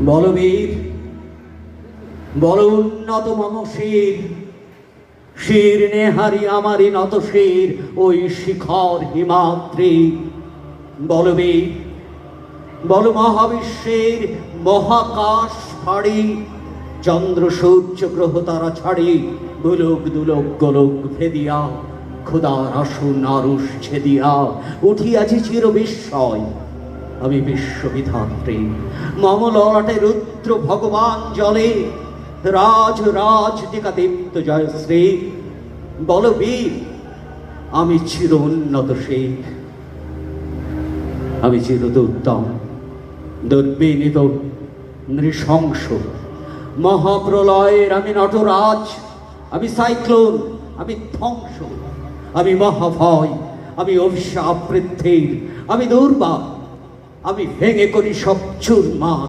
বলবীর বল উন্নত মম শির, শির নেহারি আমারই নত শির ওই শিখর হিমাদ্রি। বলবীর বল মহাবিশ্বের মহাকাশ ফাড়ি, চন্দ্র সূর্য গ্রহ তারা ছাড়ি গোলক দুলক গোলক ভেদিয়া, খোদার আসুন আরুষ ছেদিয়া উঠিয়াছি চির বিস্ময় আমি বিশ্ববিধাত্রী। মম ললাটে রুদ্র ভগবান জলে রাজ রাজ টিকা দীপ্ত জয়শ্রী। বলবীর আমি চির উন্নত শির, আমি চির দুর্দম দুর্বিনীত নৃশংস মহাপ্রলয়ের আমি নটরাজ, আমি সাইক্লোন, আমি ধ্বংস, আমি মহাভয়, আমি অভিশাপ বৃদ্ধির, আমি দুর্বার, আমি ভেঙে করি সব চুরমার।